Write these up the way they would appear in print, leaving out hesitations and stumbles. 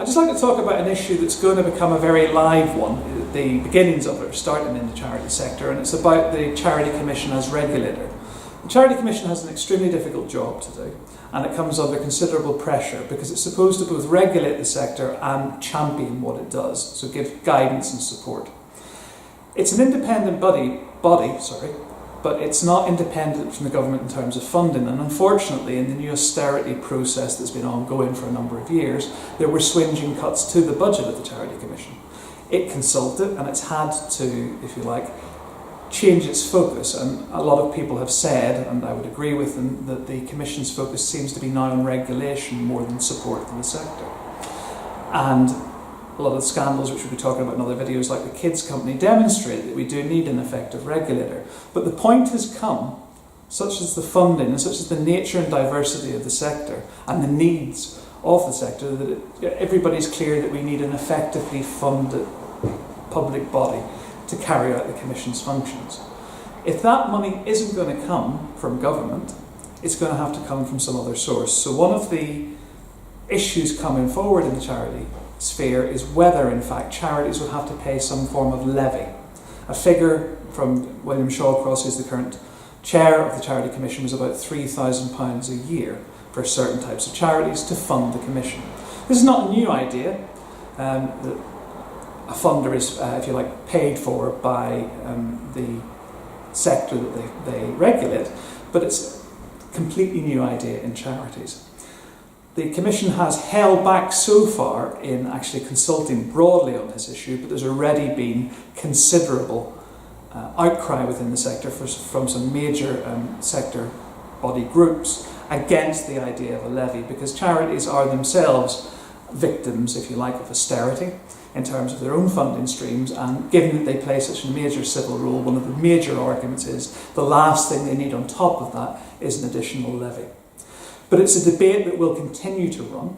I'd just like to talk about an issue that's going to become a very live one. The beginnings of it are starting in the charity sector, and it's about the Charity Commission as regulator. The Charity Commission has an extremely difficult job to do, and it comes under considerable pressure because it's supposed to both regulate the sector and champion what it does, so give guidance and support. It's an independent body, but it's not independent from the government in terms of funding, and unfortunately in the new austerity process that's been ongoing for a number of years, there were swinging cuts to the budget of the Charity Commission. It consulted and it's had to, if you like, change its focus, and a lot of people have said, and I would agree with them, that the Commission's focus seems to be now on regulation more than support for the sector. And a lot of the scandals which we'll be talking about in other videos, like the kids company, demonstrate that we do need an effective regulator. But the point has come, such as the funding and such as the nature and diversity of the sector and the needs of the sector, that everybody's clear that we need an effectively funded public body to carry out the Commission's functions. If that money isn't going to come from government, it's going to have to come from some other source. So one of the issues coming forward in the charity sphere is whether, in fact, charities will have to pay some form of levy. A figure from William Shawcross, who's the current chair of the Charity Commission, was about £3,000 a year for certain types of charities to fund the Commission. This is not a new idea. A funder is, if you like, paid for by the sector that they regulate, but it's a completely new idea in charities. The Commission has held back so far in actually consulting broadly on this issue, but there's already been considerable outcry within the sector from some major sector body groups against the idea of a levy, because charities are themselves victims, if you like, of austerity in terms of their own funding streams, and given that they play such a major civil role, one of the major arguments is the last thing they need on top of that is an additional levy. But it's a debate that will continue to run.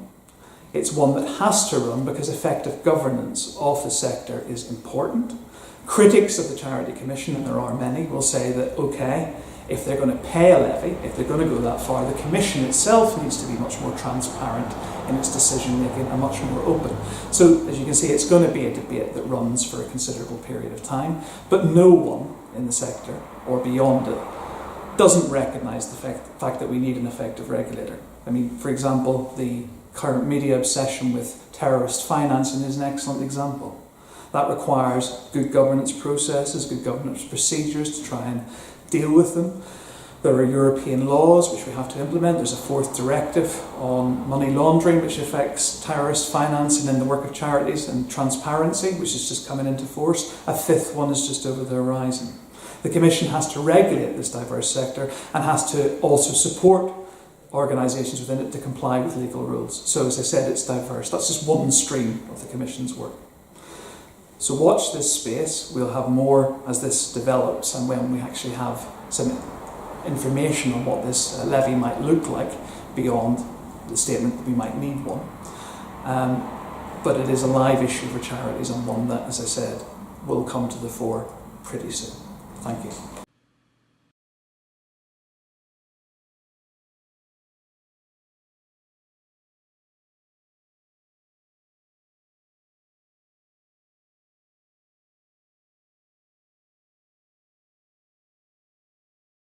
It's one that has to run because effective governance of the sector is important. Critics of the Charity Commission, and there are many, will say that, okay, if they're going to pay a levy, if they're going to go that far, the Commission itself needs to be much more transparent in its decision making and much more open. So, as you can see, it's going to be a debate that runs for a considerable period of time, but no one in the sector, or beyond it, doesn't recognise the fact that we need an effective regulator. I mean, for example, the current media obsession with terrorist financing is an excellent example. That requires good governance processes, good governance procedures to try and deal with them. There are European laws which we have to implement. There's a fourth directive on money laundering which affects terrorist financing in the work of charities, and transparency, which is just coming into force. A fifth one is just over the horizon. The Commission has to regulate this diverse sector and has to also support organisations within it to comply with legal rules. So, as I said, it's diverse. That's just one stream of the Commission's work. So watch this space. We'll have more as this develops and when we actually have some information on what this levy might look like beyond the statement that we might need one. But it is a live issue for charities, and one that, as I said, will come to the fore pretty soon. Thank you.